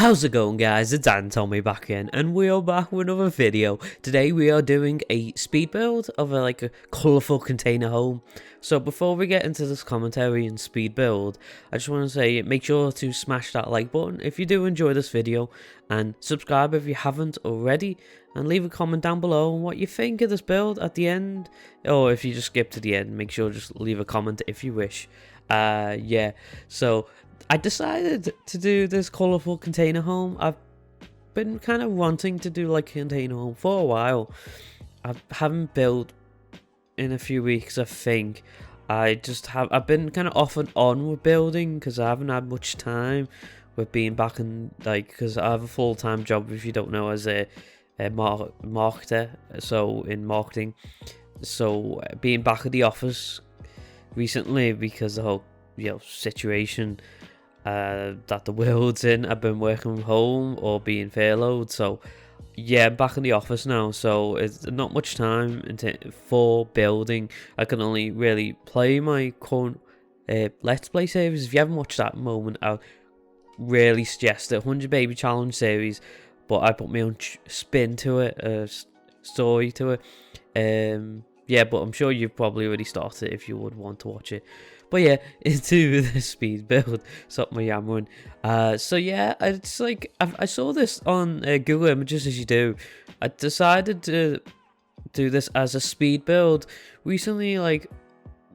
How's it going, guys? It's Antomy back again, and we are back with another video. Today we are doing a speed build of a colourful container home. So before we get into this commentary and speed build, I just want to say make sure to smash that like button if you do enjoy this video, and subscribe if you haven't already, and leave a comment down below on what you think of this build at the end, or if you just skip to the end, make sure to just leave a comment if you wish. Yeah, so I decided to do this colourful container home. I've been kind of wanting to do like a container home for a while. I haven't built in a few weeks, I think. I've been kind of off and on with building because I haven't had much time with being back in, because I have a full-time job, if you don't know, as a marketer, so in marketing. So being back at the office recently because the whole situation that the world's in, I've been working from home or being furloughed. So yeah, I'm back in the office now, so it's not much time for building. I can only really play my current Let's Play series. If you haven't watched that at the moment, I really suggest it. 100 Baby Challenge series, but I put my own spin to it, story to it. Yeah, but I'm sure you've probably already started if you would want to watch it. But yeah, into the speed build. Stop my yammering. So yeah, it's like I saw this on Google Images, as you do. I decided to do this as a speed build. Recently, like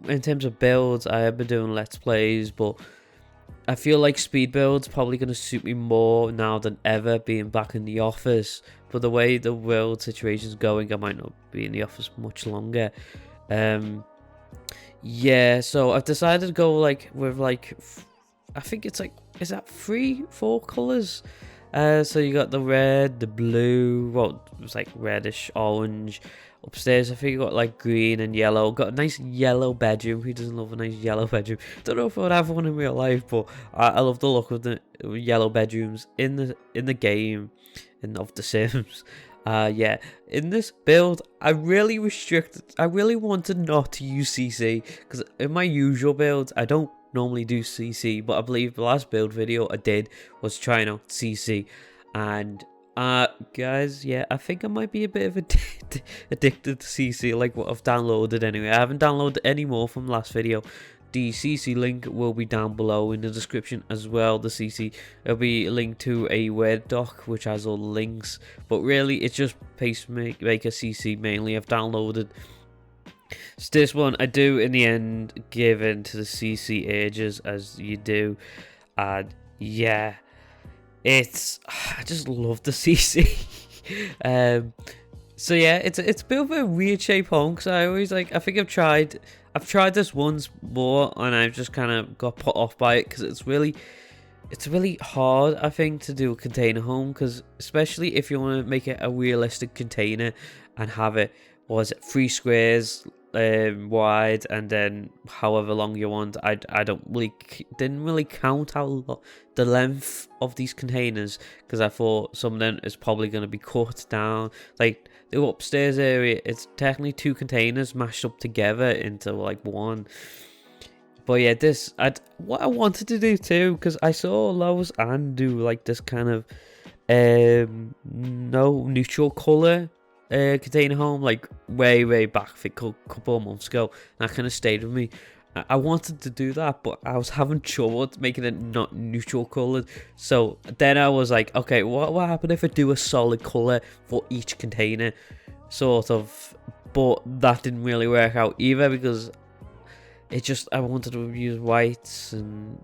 in terms of builds, I have been doing Let's Plays, but I feel like speed build's probably going to suit me more now than ever, being back in the office. But the way the world situation's going, I might not be in the office much longer. Yeah, so I've decided to go with I think it's is that 4 colors? So you got the red, the blue, well, it's like reddish orange. Upstairs I think you got green and yellow. Got a nice yellow bedroom. Who doesn't love a nice yellow bedroom? Don't know if I would have one in real life, but I love the look of the yellow bedrooms in the game and of the Sims. Yeah, in this build, I really wanted not to use CC, because in my usual builds, I don't normally do CC, but I believe the last build video I did was trying out CC, and guys, yeah, I think I might be a bit of addicted to CC, like what I've downloaded anyway. I haven't downloaded any more from the last video. The CC link will be down below in the description as well. The CC, there'll be a link to a Word doc which has all the links, but really it's just Pacemaker CC mainly I've downloaded. So this one I do in the end give in to the CC ages, as you do, and yeah, I just love the CC. So yeah, it's a bit of a weird shape home, because I always I think I've tried this once more and I've just kind of got put off by it, because it's really hard, I think, to do a container home, because especially if you want to make it a realistic container and have it 3 squares wide, and then however long you want. I didn't really count the length of these containers, because I thought some of them is probably going to be cut down. Like the upstairs area, it's technically 2 containers mashed up together into one. But yeah, what I wanted to do too, because I saw Lois and do this kind of no neutral color container home, way back, I think a couple of months ago, and that kind of stayed with me. I wanted to do that, but I was having trouble making it not neutral colored. So then I was like, okay, what happened if I do a solid color for each container, sort of? But that didn't really work out either, because I wanted to use whites and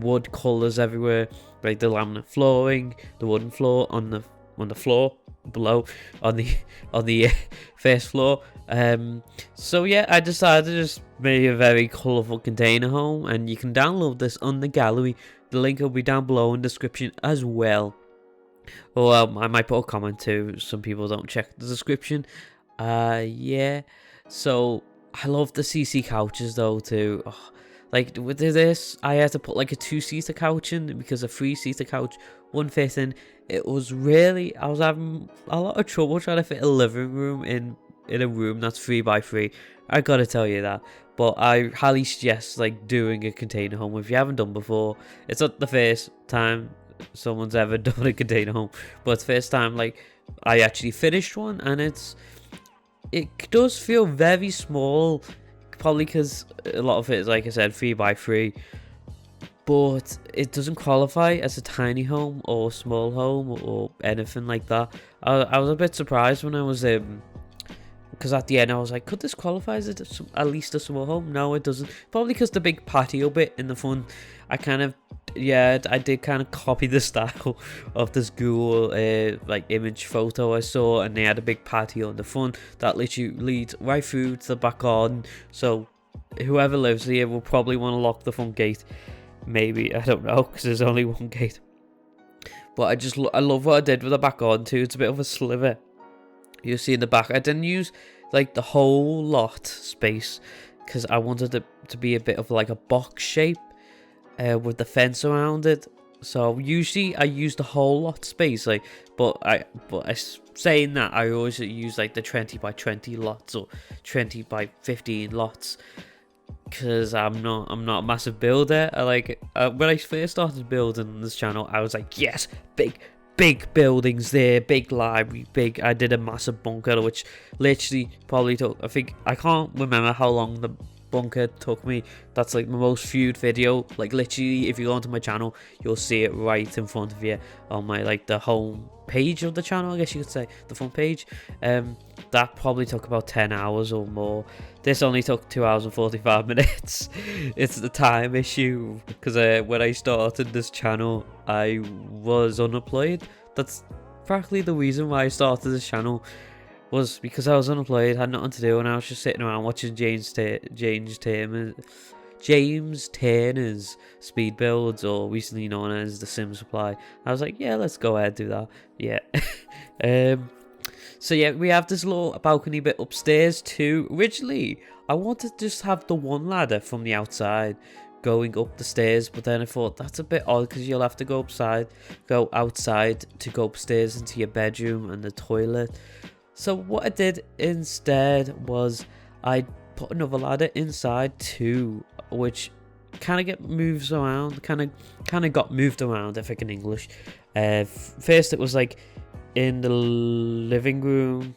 wood colors everywhere, like the laminate flooring, the wooden floor on the floor below, on the first floor. So yeah, I decided to just make a very colourful container home, and you can download this on the gallery. The link will be down below in the description as well. Or I might put a comment too. Some people don't check the description. Yeah. So I love the CC couches though too. Oh, with this, I had to put a 2-seater couch in, because a 3-seater couch wouldn't fit in. I was having a lot of trouble trying to fit a living room in a room that's 3x3. I gotta tell you that. But I highly suggest doing a container home if you haven't done before. It's not the first time someone's ever done a container home, but it's the first time like I actually finished one, and it does feel very small, probably because a lot of it is, like I said, 3x3, but it doesn't qualify as a tiny home or small home or anything like that. I was a bit surprised when I was because at the end I was like, could this qualify as at least a small home? No, it doesn't. Probably because the big patio bit in the front, I did kind of copy the style of this Google like image photo I saw, and they had a big patio in the front that literally leads right through to the back garden. So whoever lives here will probably want to lock the front gate. Maybe, I don't know, because there's only one gate. But I love what I did with the back garden too. It's a bit of a sliver. You see in the back, I didn't use like the whole lot space because I wanted it to be a bit of like a box shape with the fence around it. So usually I use the whole lot space, like, but saying that, I always use like the 20x20 lots or 20x15 lots, because I'm not a massive builder. When I first started building this channel, I was like, yes, big buildings there, big library, I did a massive bunker, which literally probably took, I can't remember how long the bunker took me. That's like my most viewed video. Like literally, if you go onto my channel, you'll see it right in front of you on my like the home page of the channel, I guess you could say, the front page. That probably took about 10 hours or more. This only took 2 hours and 45 minutes. It's the time issue, because when I started this channel, I was unemployed. That's practically the reason why I started this channel, was because I was unemployed, had nothing to do, and I was just sitting around watching James Turner's speed builds, or recently known as the Sims Supply. I was like, yeah, let's go ahead and do that. Yeah. So yeah, we have this little balcony bit upstairs too. Originally, I wanted to just have the one ladder from the outside going up the stairs, but then I thought that's a bit odd because you'll have to go outside to go upstairs into your bedroom and the toilet. So what I did instead was I put another ladder inside too, which kind of got moved around, if I can English. First it was like in the living room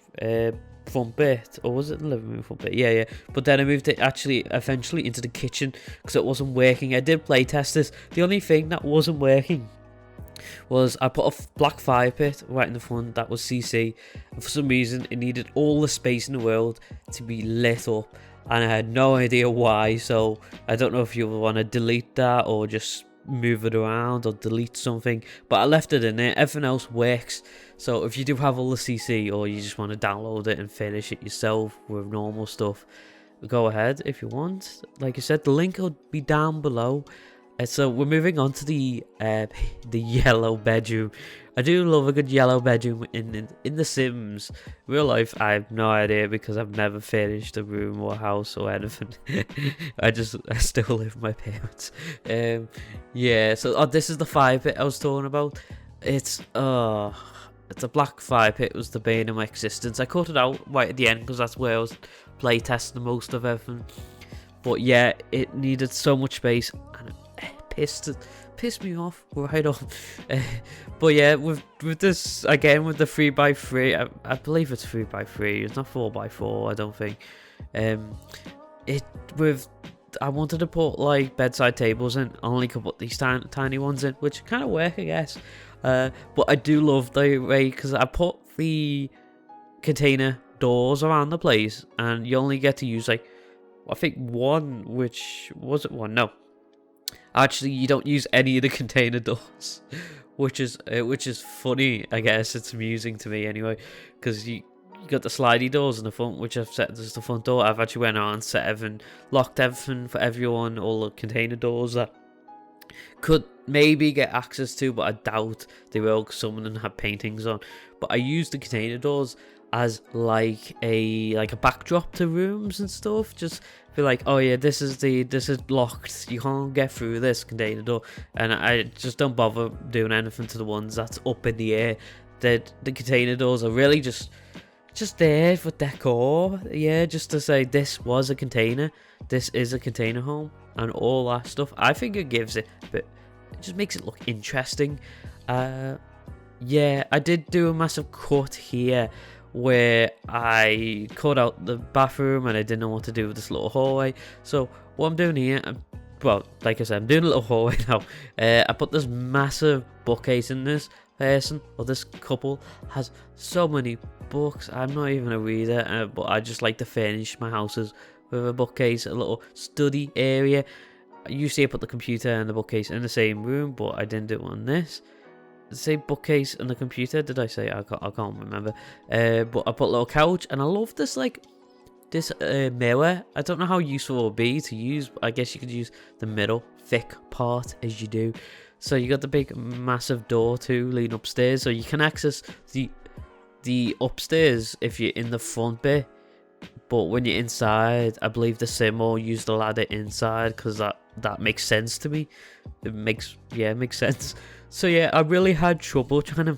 front bit, or was it the living room front bit? Yeah. But then I moved it actually eventually into the kitchen because it wasn't working. I did play test this. The only thing that wasn't working was I put a black fire pit right in the front that was CC, and for some reason it needed all the space in the world to be lit up, and I had no idea why. So I don't know if you want to delete that or just move it around or delete something, but I left it in there. Everything else works. So if you do have all the CC, or you just want to download it and finish it yourself with normal stuff, go ahead if you want. Like I said, the link will be down below. So we're moving on to the yellow bedroom. I do love a good yellow bedroom in The Sims. Real life, I have no idea because I've never finished a room or house or anything. I still live with my parents. Yeah. So this is the fire pit I was talking about. It's a black fire pit. It was the bane of my existence. I cut it out right at the end because that's where I was play testing most of everything. But yeah, it needed so much space, and it pissed me off right off. But yeah, with this again, with the 3x3, I believe it's 3x3. It's not 4x4. I don't think. I wanted to put like bedside tables in. Only could put these tiny ones in, which kind of work, I guess. But I do love the way, because I put the container doors around the place, and you only get to use like, I think one, which was it one? No, actually you don't use any of the container doors, which is funny. I guess it's amusing to me anyway, because you got the slidey doors in the front, which I've set as the front door. I've actually went on, set everything, locked everything for everyone, all the container doors that could maybe get access to, but I doubt they will because some of them have paintings on. But I use the container doors as like a backdrop to rooms and stuff. Just feel like, oh yeah, this is locked, you can't get through this container door, and I just don't bother doing anything to the ones that's up in the air. The container doors are really just there for decor, yeah, just to say this was a container, this is a container home, and all that stuff. I think it gives it a bit, just makes it look interesting. Yeah, I did do a massive cut here where I cut out the bathroom and I didn't know what to do with this little hallway. So what I'm doing here, well, like I said, I'm doing a little hallway now. I put this massive bookcase in. This person, or this couple, has so many books. I'm not even a reader, but I just like to furnish my houses with a bookcase, a little study area. Usually I put the computer and the bookcase in the same room, but I didn't do it on this. Say bookcase and the computer, did I say? I can't remember. But I put a little couch, and I love this this mirror. I don't know how useful it will be to use, but I guess you could use the middle thick part as you do. So you got the big massive door too leading upstairs, so you can access the upstairs if you're in the front bit. But when you're inside, I believe the sim will use the ladder inside, because that makes sense to me. It makes sense. So yeah, I really had trouble trying to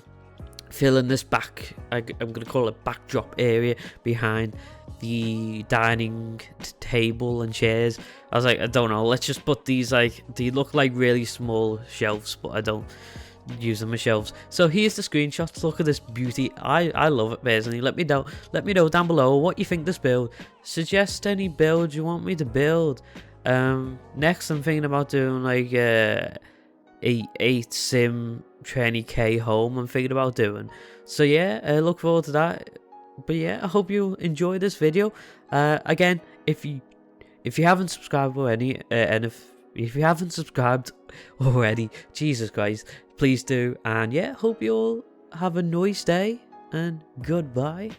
fill in this back, I'm gonna call it backdrop area behind the dining table and chairs. I was like, I don't know, let's just put these, like, they look like really small shelves, but I don't use them as shelves. So here's the screenshots. Look at this beauty. I love it personally. Let me know down below what you think this build. Suggest any builds you want me to build. Next I'm thinking about doing like a 8 sim 20k home. I'm thinking about doing. So yeah, I look forward to that. But yeah, I hope you enjoy this video. Again, if you haven't subscribed already, and if you haven't subscribed already, Jesus Christ, please do. And yeah, hope you all have a nice day, and goodbye.